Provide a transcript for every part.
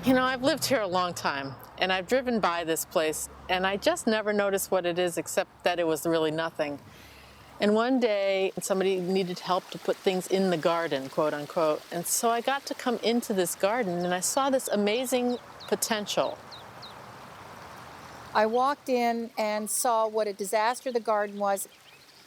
You know, I've lived here a long time, and I've driven by this place, and I just never noticed what it is except that it was really nothing. And one day, somebody needed help to put things in the garden, quote unquote, and so I got to come into this garden, and I saw this amazing potential. I walked in and saw what a disaster the garden was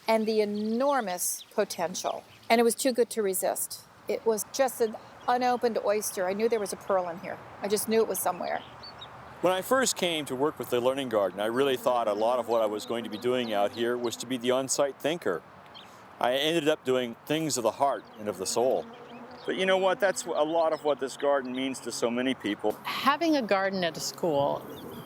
and the enormous potential, and it was too good to resist. It was just an unopened oyster. I knew there was a pearl in here. I just knew it was somewhere. When I first came to work with the Learning Garden, I really thought a lot of what I was going to be doing out here was to be the on-site thinker. I ended up doing things of the heart and of the soul. But you know what? That's a lot of what this garden means to so many people. Having a garden at a school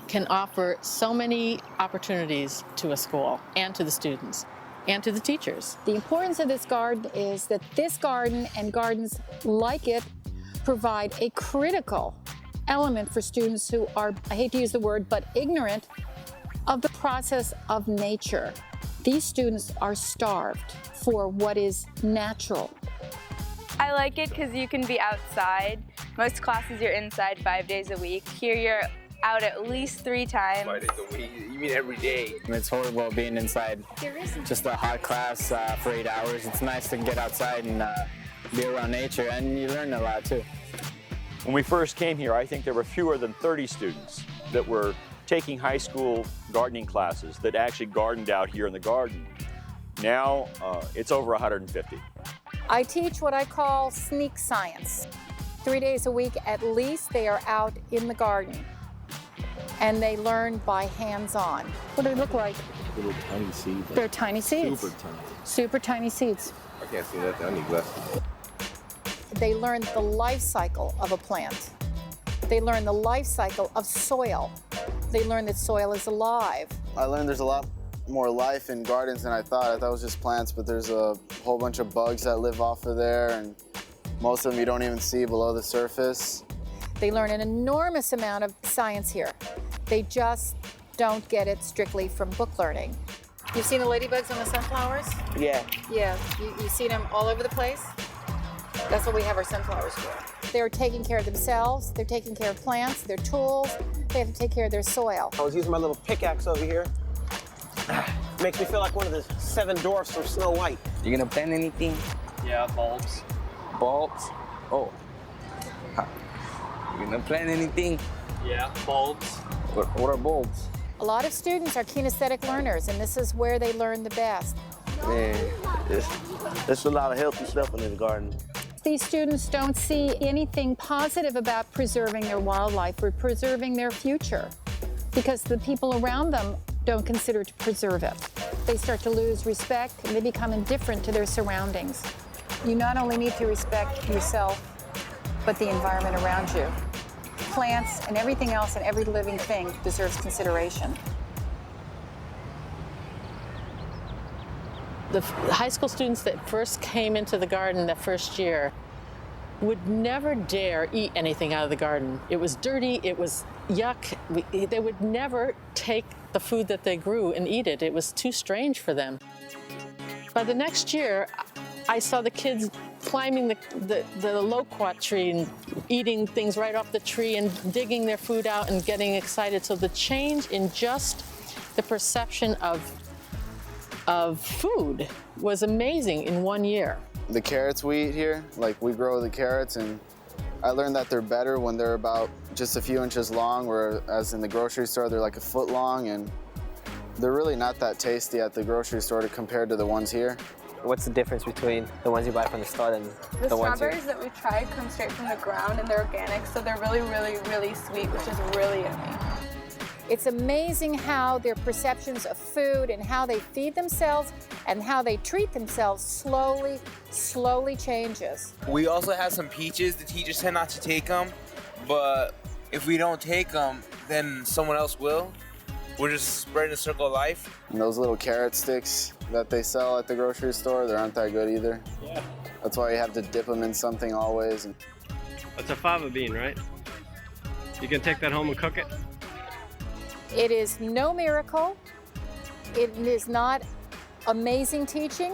can offer so many opportunities to a school and to the students and to the teachers. The importance of this garden is that this garden and gardens like it provide a critical element for students who are, I hate to use the word, but ignorant of the process of nature. These students are starved for what is natural. I like it because you can be outside. Most classes you're inside 5 days a week. Here you're out at least 3 times. 5 days a week? You mean every day? It's horrible being inside just a hot class for 8 hours. It's nice to get outside and be around nature, and you learn a lot too. When we first came here, I think there were fewer than 30 students that were taking high school gardening classes that actually gardened out here in the garden. Now it's over 150. I teach what I call sneak science. 3 days a week at least they are out in the garden, and they learn by hands-on. What do they look like? Little tiny seeds. They're tiny seeds. Super tiny. Super tiny seeds. I can't see that. I need glasses. They learn the life cycle of a plant. They learn the life cycle of soil. They learn that soil is alive. I learned there's a lot more life in gardens than I thought. I thought it was just plants, but there's a whole bunch of bugs that live off of there, and most of them you don't even see below the surface. They learn an enormous amount of science here. They just don't get it strictly from book learning. You've seen the ladybugs on the sunflowers? Yeah. Yeah, you've seen them all over the place? That's what we have our sunflowers for. They're taking care of themselves, they're taking care of plants, their tools, they have to take care of their soil. I was using my little pickaxe over here. Makes me feel like one of the 7 dwarfs from Snow White. You gonna plant anything? Yeah, bulbs. Bulbs? Oh. You gonna plant anything? Yeah, bulbs. What are bulbs? A lot of students are kinesthetic learners, and this is where they learn the best. Man, there's a lot of healthy stuff in this garden. These students don't see anything positive about preserving their wildlife or preserving their future because the people around them don't consider to preserve it. They start to lose respect and they become indifferent to their surroundings. You not only need to respect yourself, but the environment around you. Plants and everything else and every living thing deserves consideration. The high school students that first came into the garden that first year would never dare eat anything out of the garden. It was dirty, it was yuck. They would never take the food that they grew and eat it. It was too strange for them. By the next year, I saw the kids climbing the loquat tree and eating things right off the tree and digging their food out and getting excited. So the change in just the perception of food was amazing in 1 year. The carrots we eat here, like we grow the carrots, and I learned that they're better when they're about just a few inches long, whereas in the grocery store they're like a foot long, and they're really not that tasty at the grocery store compared to the ones here. What's the difference between the ones you buy from the store and the ones here? The strawberries that we tried come straight from the ground and they're organic, so they're really, really, really sweet, which is really yummy. It's amazing how their perceptions of food and how they feed themselves and how they treat themselves slowly changes. We also have some peaches. The teachers tend not to take them, but if we don't take them, then someone else will. We're just spreading the circle of life. And those little carrot sticks that they sell at the grocery store, they aren't that good either. Yeah. That's why you have to dip them in something always. That's a fava bean, right? You can take that home and cook it? It is no miracle. It is not amazing teaching.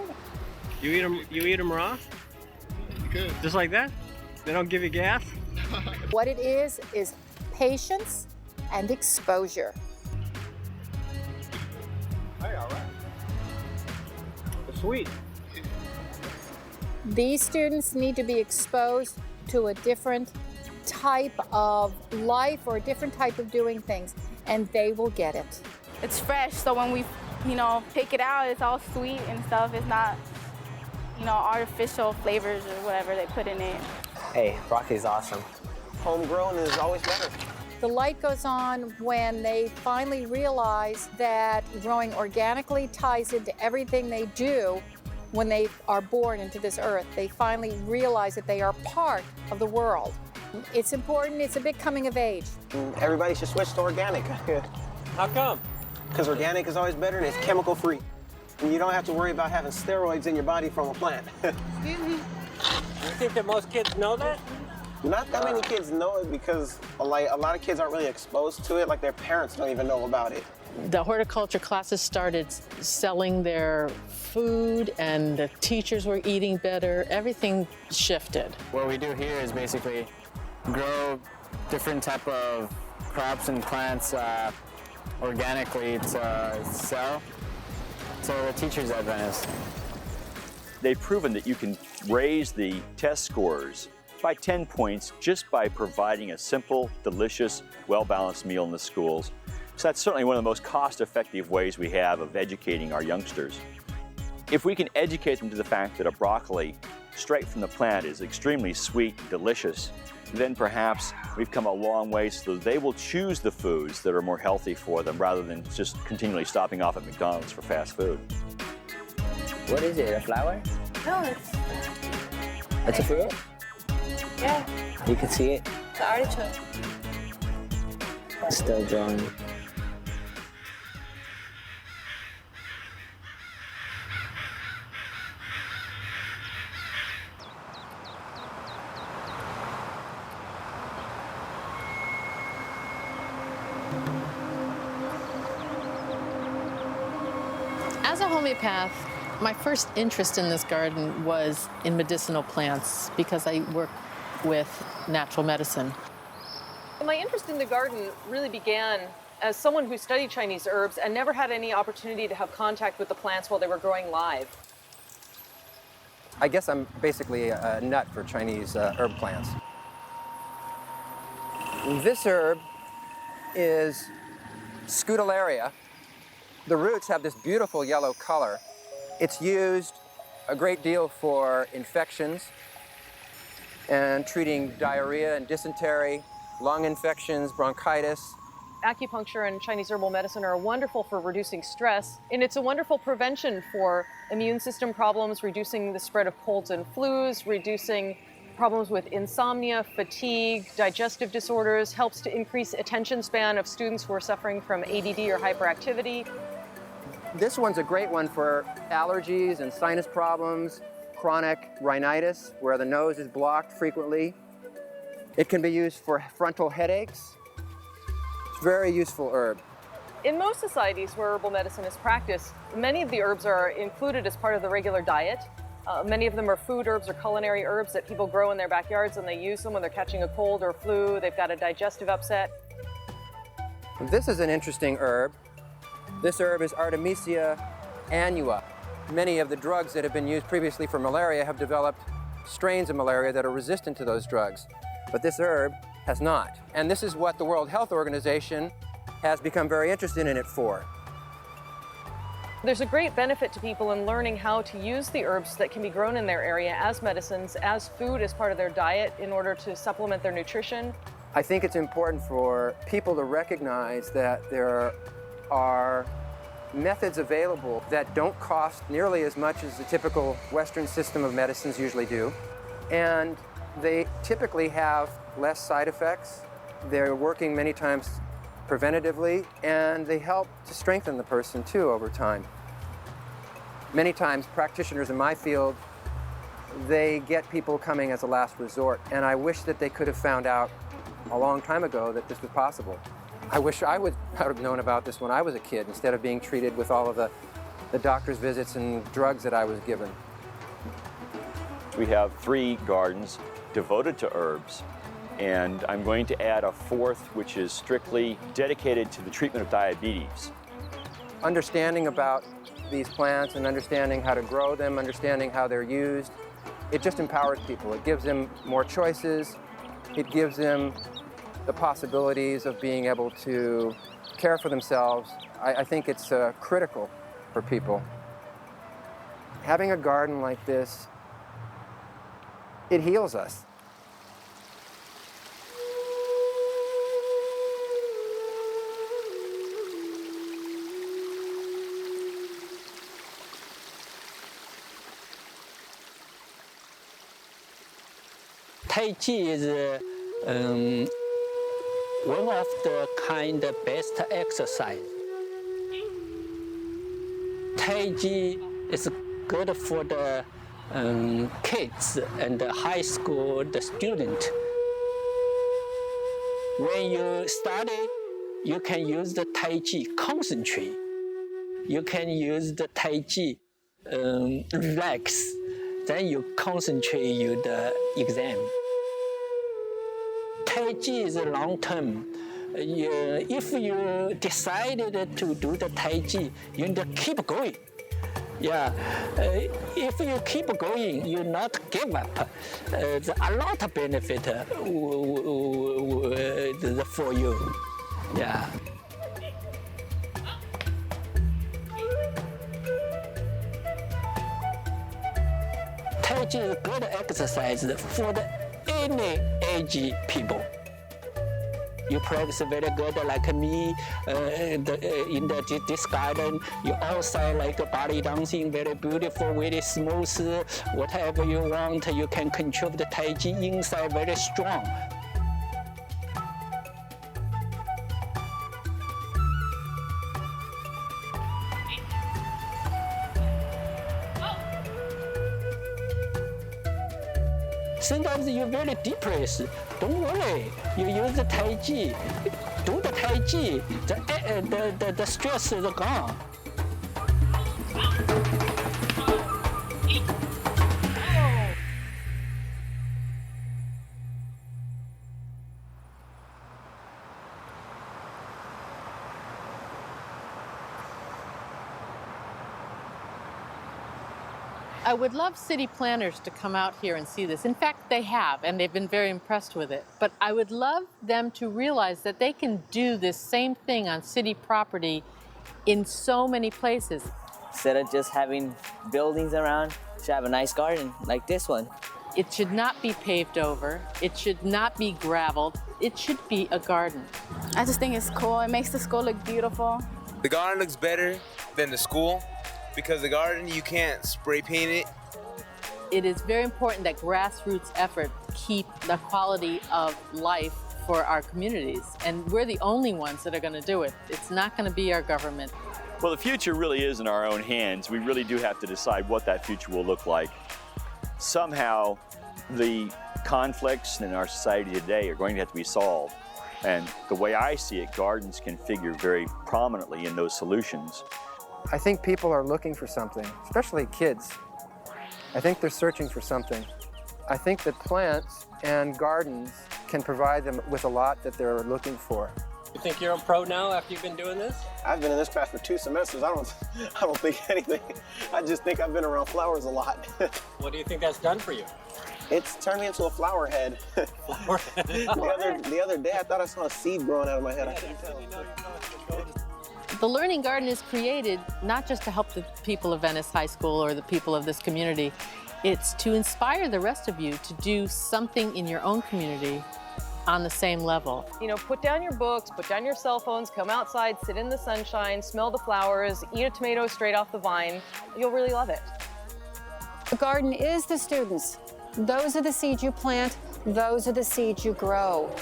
You eat them raw? You could. Just like that? They don't give you gas? What it is patience and exposure. Hey, all right. Sweet. These students need to be exposed to a different type of life or a different type of doing things, and they will get it. It's fresh, so when we, pick it out, it's all sweet and stuff. It's not, artificial flavors or whatever they put in it. Hey, broccoli's awesome. Homegrown is always better. The light goes on when they finally realize that growing organically ties into everything they do when they are born into this earth. They finally realize that they are part of the world. It's important, it's a big coming of age. Everybody should switch to organic. How come? Because organic is always better and it's chemical free. And you don't have to worry about having steroids in your body from a plant. Excuse me. You think that most kids know that? Not that many kids know it because a lot of kids aren't really exposed to it, like their parents don't even know about it. The horticulture classes started selling their food and the teachers were eating better. Everything shifted. What we do here is basically grow different type of crops and plants organically to sell to the teachers at Venice. They've proven that you can raise the test scores by 10 points just by providing a simple, delicious, well-balanced meal in the schools. So that's certainly one of the most cost-effective ways we have of educating our youngsters. If we can educate them to the fact that a broccoli straight from the plant is extremely sweet and delicious, then perhaps we've come a long way so they will choose the foods that are more healthy for them rather than just continually stopping off at McDonald's for fast food. What is it, a flower? No, It's a fruit? yeah, You can see it? it's an artichoke. Still drawing. As a homeopath, my first interest in this garden was in medicinal plants because I work with natural medicine. My interest in the garden really began as someone who studied Chinese herbs and never had any opportunity to have contact with the plants while they were growing live. I guess I'm basically a nut for Chinese herb plants. This herb is Scutellaria. The roots have this beautiful yellow color. It's used a great deal for infections and treating diarrhea and dysentery, lung infections, bronchitis. Acupuncture and Chinese herbal medicine are wonderful for reducing stress, and it's a wonderful prevention for immune system problems, reducing the spread of colds and flus, reducing problems with insomnia, fatigue, digestive disorders, helps to increase attention span of students who are suffering from ADD or hyperactivity. This one's a great one for allergies and sinus problems, chronic rhinitis, where the nose is blocked frequently. It can be used for frontal headaches. It's a very useful herb. In most societies where herbal medicine is practiced, many of the herbs are included as part of the regular diet. Many of them are food herbs or culinary herbs that people grow in their backyards and they use them when they're catching a cold or flu, they've got a digestive upset. This is an interesting herb. This herb is Artemisia annua. Many of the drugs that have been used previously for malaria have developed strains of malaria that are resistant to those drugs, but this herb has not. And this is what the World Health Organization has become very interested in it for. There's a great benefit to people in learning how to use the herbs that can be grown in their area as medicines, as food, as part of their diet in order to supplement their nutrition. I think it's important for people to recognize that there are methods available that don't cost nearly as much as the typical Western system of medicines usually do. And they typically have less side effects. They're working many times preventatively, and they help to strengthen the person too over time. Many times practitioners in my field, they get people coming as a last resort, and I wish that they could have found out a long time ago that this was possible. I wish I would have known about this when I was a kid instead of being treated with all of the doctor's visits and drugs that I was given. We have 3 gardens devoted to herbs, and I'm going to add a fourth, which is strictly dedicated to the treatment of diabetes. Understanding about these plants and understanding how to grow them, understanding how they're used, it just empowers people. It gives them more choices. It gives them the possibilities of being able to care for themselves. I think it's critical for people. Having a garden like this, it heals us. Tai Chi is one of the kind of best exercise. Tai Chi is good for the kids and the high school the student. When you study, you can use the Tai Chi concentrate. You can use the Tai Chi relax. Then you concentrate you the exam. Tai Chi is long term. If you decided to do the Tai Chi, you need to keep going. Yeah, if you keep going, you not give up. There's a lot of benefit for you. Yeah. Tai Chi is good exercise for any age people. You practice very good like me in this garden. You outside like body dancing, very beautiful, very smooth. Whatever you want, you can control the Tai Chi inside very strong. Sometimes you're very depressed. Don't worry. You use the Tai Chi. Do the Tai Chi. The stress is gone. I would love city planners to come out here and see this. In fact, they have, and they've been very impressed with it. But I would love them to realize that they can do this same thing on city property in so many places. Instead of just having buildings around, you should have a nice garden like this one. It should not be paved over. It should not be gravelled. It should be a garden. I just think it's cool. It makes the school look beautiful. The garden looks better than the school because the garden, you can't spray paint it. It is very important that grassroots effort keep the quality of life for our communities. And we're the only ones that are going to do it. It's not going to be our government. Well, the future really is in our own hands. We really do have to decide what that future will look like. Somehow, the conflicts in our society today are going to have to be solved. And the way I see it, gardens can figure very prominently in those solutions. I think people are looking for something, especially kids. I think they're searching for something. I think that plants and gardens can provide them with a lot that they're looking for. You think you're a pro now after you've been doing this? I've been in this class for 2 semesters. I don't think anything. I just think I've been around flowers a lot. What do you think that's done for you? It's turned me into a flower head. Flower head. the other day, I thought I saw a seed growing out of my head. I couldn't tell. The Learning Garden is created not just to help the people of Venice High School or the people of this community. It's to inspire the rest of you to do something in your own community on the same level. You know, put down your books, put down your cell phones, come outside, sit in the sunshine, smell the flowers, eat a tomato straight off the vine. You'll really love it. The garden is the students. Those are the seeds you plant. Those are the seeds you grow.